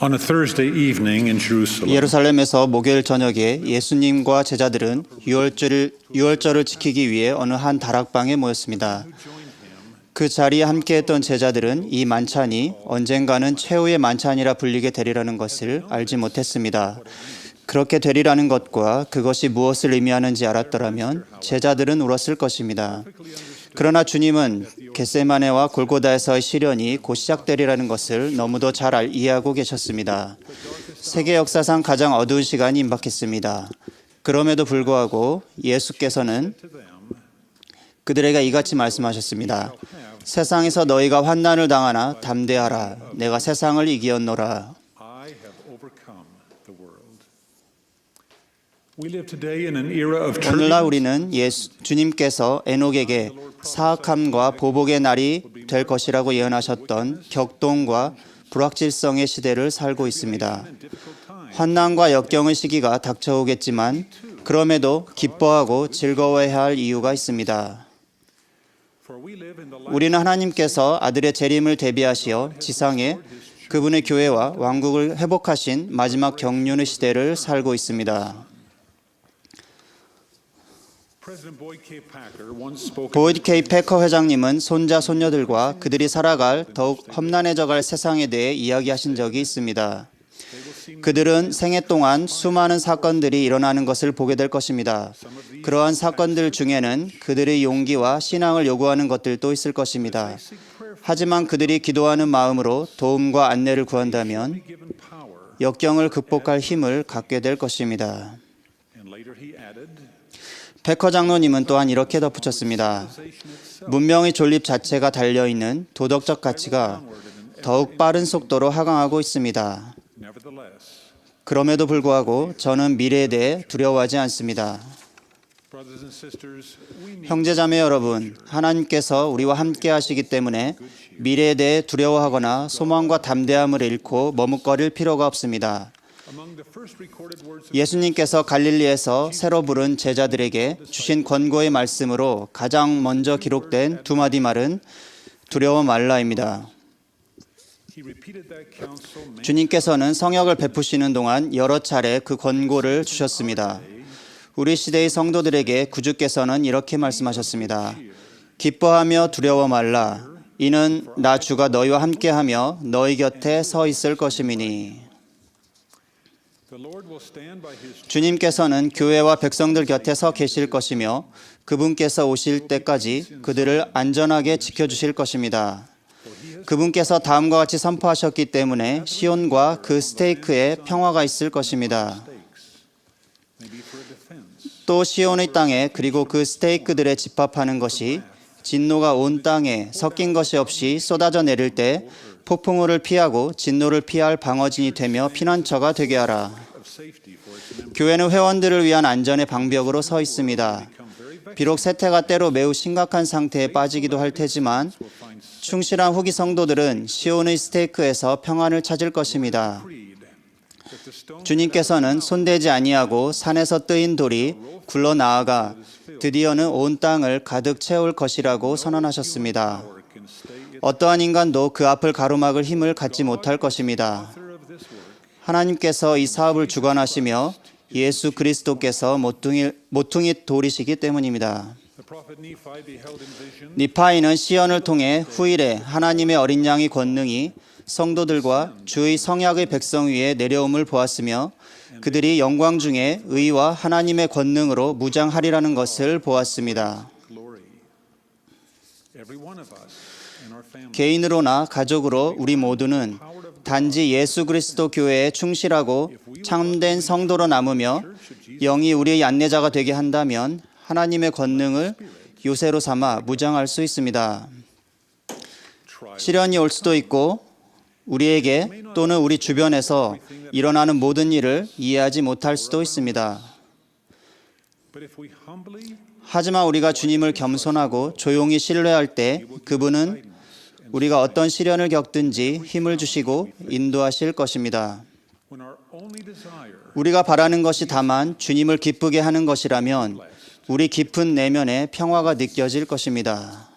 On a Thursday evening in Jerusalem, 예루살렘에서 목요일 저녁에 예수님과 제자들은 유월절을 지키기 위해 어느 한 다락방에 모였습니다. 그 자리에 함께했던 제자들은 이 만찬이 언젠가는 최후의 만찬이라 불리게 되리라는 것을 알지 못했습니다. 그렇게 되리라는 것과 그것이 무엇을 의미하는지 알았더라면 제자들은 울었을 것입니다. 그러나 주님은 겟세마네와 골고다에서의 시련이 곧 시작되리라는 것을 너무도 잘 이해하고 계셨습니다. 세계 역사상 가장 어두운 시간이 임박했습니다. 그럼에도 불구하고 예수께서는 그들에게 이같이 말씀하셨습니다. 세상에서 너희가 환난을 당하나 담대하라. 내가 세상을 이기었노라. I have overcome the world. We live today in an era of 오늘날 turbulence. 우리는 주님께서 에녹에게 사악함과 보복의 날이 될 것이라고 예언하셨던 격동과 불확실성의 시대를 살고 있습니다. 환난과 역경의 시기가 닥쳐오겠지만 그럼에도 기뻐하고 즐거워해야 할 이유가 있습니다. 우리는 하나님께서 아들의 재림을 대비하시어 지상에 그분의 교회와 왕국을 회복하신 마지막 경륜의 시대를 살고 있습니다. 보이드 K. 패커 회장님은 손자, 손녀들과 그들이 살아갈 더욱 험난해져갈 세상에 대해 이야기하신 적이 있습니다. 그들은 생애 동안 수많은 사건들이 일어나는 것을 보게 될 것입니다. 그러한 사건들 중에는 그들의 용기와 신앙을 요구하는 것들도 있을 것입니다. 하지만 그들이 기도하는 마음으로 도움과 안내를 구한다면 역경을 극복할 힘을 갖게 될 것입니다. 패커 장로님은 또한 이렇게 덧붙였습니다. 문명의 존립 자체가 달려있는 도덕적 가치가 더욱 빠른 속도로 하강하고 있습니다. 그럼에도 불구하고 저는 미래에 대해 두려워하지 않습니다. 형제자매 여러분, 하나님께서 우리와 함께 하시기 때문에 미래에 대해 두려워하거나 소망과 담대함을 잃고 머뭇거릴 필요가 없습니다. 예수님께서 갈릴리에서 새로 부른 제자들에게 주신 권고의 말씀으로 가장 먼저 기록된 두 마디 말은 두려워 말라입니다. 주님께서는 성역을 베푸시는 동안 여러 차례 그 권고를 주셨습니다. 우리 시대의 성도들에게 구주께서는 이렇게 말씀하셨습니다. 기뻐하며 두려워 말라. 이는 나 주가 너희와 함께하며 너희 곁에 서 있을 것임이니. 주님께서는 교회와 백성들 곁에 서 계실 것이며 그분께서 오실 때까지 그들을 안전하게 지켜주실 것입니다. 그분께서 다음과 같이 선포하셨기 때문에 시온과 그 스테이크에 평화가 있을 것입니다. 또 시온의 땅에 그리고 그 스테이크들에 집합하는 것이 진노가 온 땅에 섞인 것이 없이 쏟아져 내릴 때 폭풍우를 피하고 진노를 피할 방어진이 되며 피난처가 되게 하라. 교회는 회원들을 위한 안전의 방벽으로 서 있습니다. 비록 세태가 때로 매우 심각한 상태에 빠지기도 할 테지만 충실한 후기 성도들은 시온의 스테이크에서 평안을 찾을 것입니다. 주님께서는 손대지 아니하고 산에서 뜨인 돌이 굴러 나아가 드디어는 온 땅을 가득 채울 것이라고 선언하셨습니다. 어떠한 인간도 그 앞을 가로막을 힘을 갖지 못할 것입니다. 하나님께서 이 사업을 주관하시며 예수 그리스도께서 모퉁이 돌이시기 때문입니다. 니파이는 시연을 통해 후일에 하나님의 어린 양의 권능이 성도들과 주의 성약의 백성 위에 내려옴을 보았으며 그들이 영광 중에 의와 하나님의 권능으로 무장하리라는 것을 보았습니다. 개인으로나 가족으로 우리 모두는 단지 예수 그리스도 교회에 충실하고 참된 성도로 남으며 영이 우리의 안내자가 되게 한다면 하나님의 권능을 요새로 삼아 무장할 수 있습니다. 시련이 올 수도 있고 우리에게 또는 우리 주변에서 일어나는 모든 일을 이해하지 못할 수도 있습니다. 하지만 우리가 주님을 겸손하고 조용히 신뢰할 때 그분은 우리가 어떤 시련을 겪든지 힘을 주시고 인도하실 것입니다. 우리가 바라는 것이 다만 주님을 기쁘게 하는 것이라면 우리 깊은 내면에 평화가 느껴질 것입니다.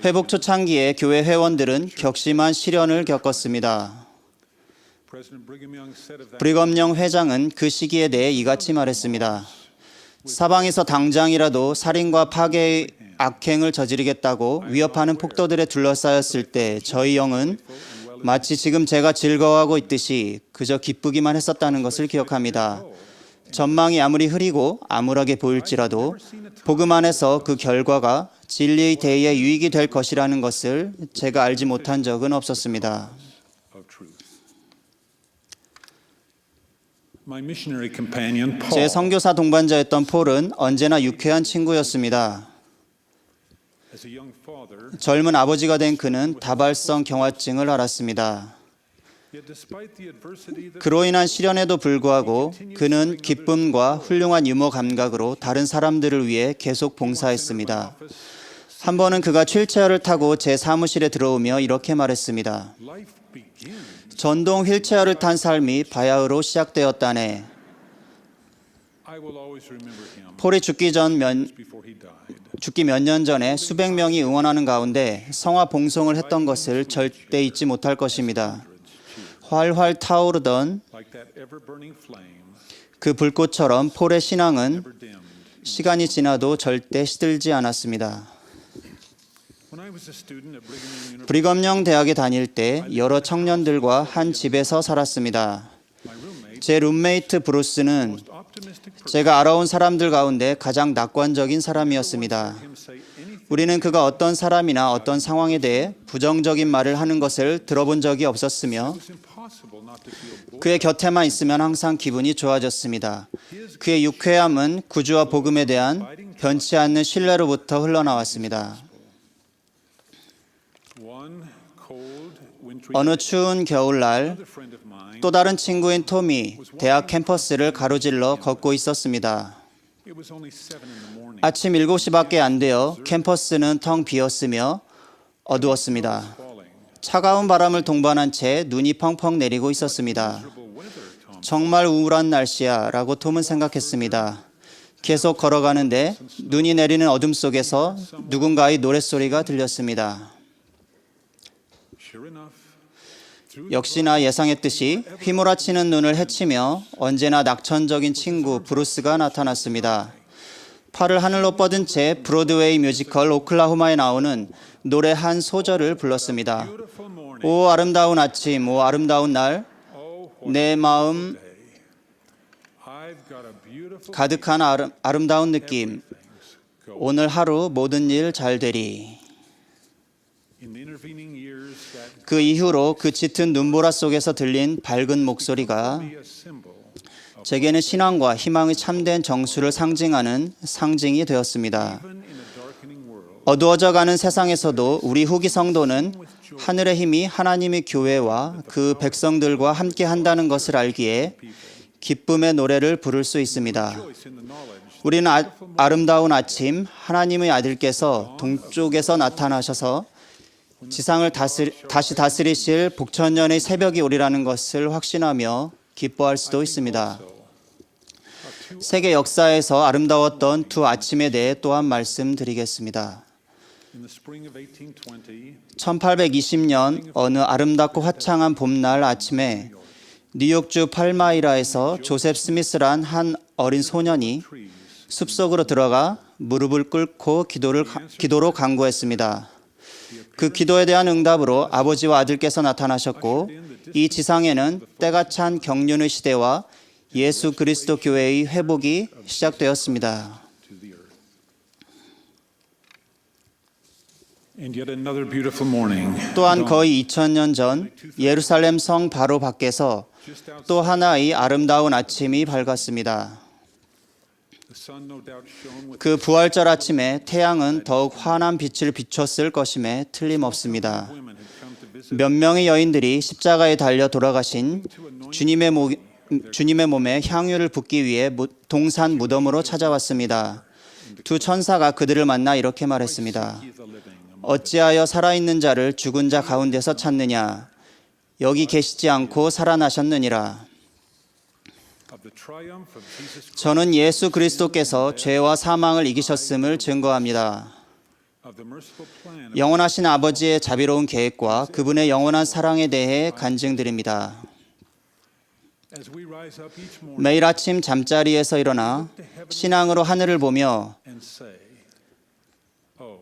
회복 초창기에 교회 회원들은 격심한 시련을 겪었습니다. 브리검 영 회장은 그 시기에 대해 이같이 말했습니다. 사방에서 당장이라도 살인과 파괴의 악행을 저지르겠다고 위협하는 폭도들에 둘러싸였을 때 저희 영은 마치 지금 제가 즐거워하고 있듯이 그저 기쁘기만 했었다는 것을 기억합니다. 전망이 아무리 흐리고 암울하게 보일지라도 복음 안에서 그 결과가 진리의 대의에 유익이 될 것이라는 것을 제가 알지 못한 적은 없었습니다. 제 선교사 동반자였던 폴은 언제나 유쾌한 친구였습니다. 젊은 아버지가 된 그는 다발성 경화증을 앓았습니다. 그로 인한 시련에도 불구하고 그는 기쁨과 훌륭한 유머 감각으로 다른 사람들을 위해 계속 봉사했습니다. 한 번은 그가 휠체어를 타고 제 사무실에 들어오며 이렇게 말했습니다. 전동 휠체어를 탄 삶이 바야흐로 시작되었다네. 폴이 죽기 몇 년 전에 수백 명이 응원하는 가운데 성화 봉송을 했던 것을 절대 잊지 못할 것입니다. 활활 타오르던 그 불꽃처럼 폴의 신앙은 시간이 지나도 절대 시들지 않았습니다. 브리검영 대학에 다닐 때 여러 청년들과 한 집에서 살았습니다. 제 룸메이트 브루스는 제가 알아온 사람들 가운데 가장 낙관적인 사람이었습니다. 우리는 그가 어떤 사람이나 어떤 상황에 대해 부정적인 말을 하는 것을 들어본 적이 없었으며 그의 곁에만 있으면 항상 기분이 좋아졌습니다. 그의 유쾌함은 구주와 복음에 대한 변치 않는 신뢰로부터 흘러나왔습니다. 어느 추운 겨울날 또 다른 친구인 톰이 대학 캠퍼스를 가로질러 걷고 있었습니다. 아침 7시밖에 안 되어 캠퍼스는 텅 비었으며 어두웠습니다. 차가운 바람을 동반한 채 눈이 펑펑 내리고 있었습니다. 정말 우울한 날씨야 라고 톰은 생각했습니다. 계속 걸어가는데 눈이 내리는 어둠 속에서 누군가의 노랫소리가 들렸습니다. 역시나 예상했듯이 휘몰아치는 눈을 헤치며 언제나 낙천적인 친구 브루스가 나타났습니다. 팔을 하늘로 뻗은 채 브로드웨이 뮤지컬 오클라호마에 나오는 노래 한 소절을 불렀습니다. 오 아름다운 아침, 오 아름다운 날, 내 마음 가득한 아름다운 느낌, 오늘 하루 모든 일 잘 되리. 그 이후로 그 짙은 눈보라 속에서 들린 밝은 목소리가 제게는 신앙과 희망의 참된 정수를 상징하는 상징이 되었습니다. 어두워져가는 세상에서도 우리 후기 성도는 하늘의 힘이 하나님의 교회와 그 백성들과 함께 한다는 것을 알기에 기쁨의 노래를 부를 수 있습니다. 우리는 아름다운 아침 하나님의 아들께서 동쪽에서 나타나셔서 지상을 다시 다스리실 복천년의 새벽이 오리라는 것을 확신하며 기뻐할 수도 있습니다. 세계 역사에서 아름다웠던 두 아침에 대해 또한 말씀드리겠습니다. 1820년 어느 아름답고 화창한 봄날 아침에 뉴욕주 팔마이라에서 조셉 스미스란 한 어린 소년이 숲속으로 들어가 무릎을 꿇고 기도로 간구했습니다. 그 기도에 대한 응답으로 아버지와 아들께서 나타나셨고 이 지상에는 때가 찬 경륜의 시대와 예수 그리스도 교회의 회복이 시작되었습니다. 또한 거의 2000년 전 예루살렘 성 바로 밖에서 또 하나의 아름다운 아침이 밝았습니다. 그 부활절 아침에 태양은 더욱 환한 빛을 비췄을 것임에 틀림없습니다. 몇 명의 여인들이 십자가에 달려 돌아가신 주님의 몸에 향유를 붓기 위해 동산 무덤으로 찾아왔습니다. 두 천사가 그들을 만나 이렇게 말했습니다. 어찌하여 살아있는 자를 죽은 자 가운데서 찾느냐? 여기 계시지 않고 살아나셨느니라. 저는 예수 그리스도께서 죄와 사망을 이기셨음을 증거합니다. of the merciful plan of 영원하신 아버지의 자비로운 계획과 그분의 영원한 사랑에 대해 간증드립니다. as we rise up each morning 매일 아침 잠자리에서 일어나 신앙으로 하늘을 보며 and say, "Oh,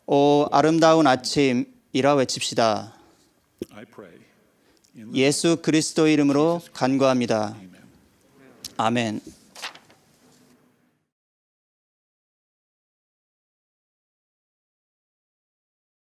오 아름다운 아침이라 외칩시다. I pray in the 예수 그리스도 이름으로 간구합니다. Amen." 아멘.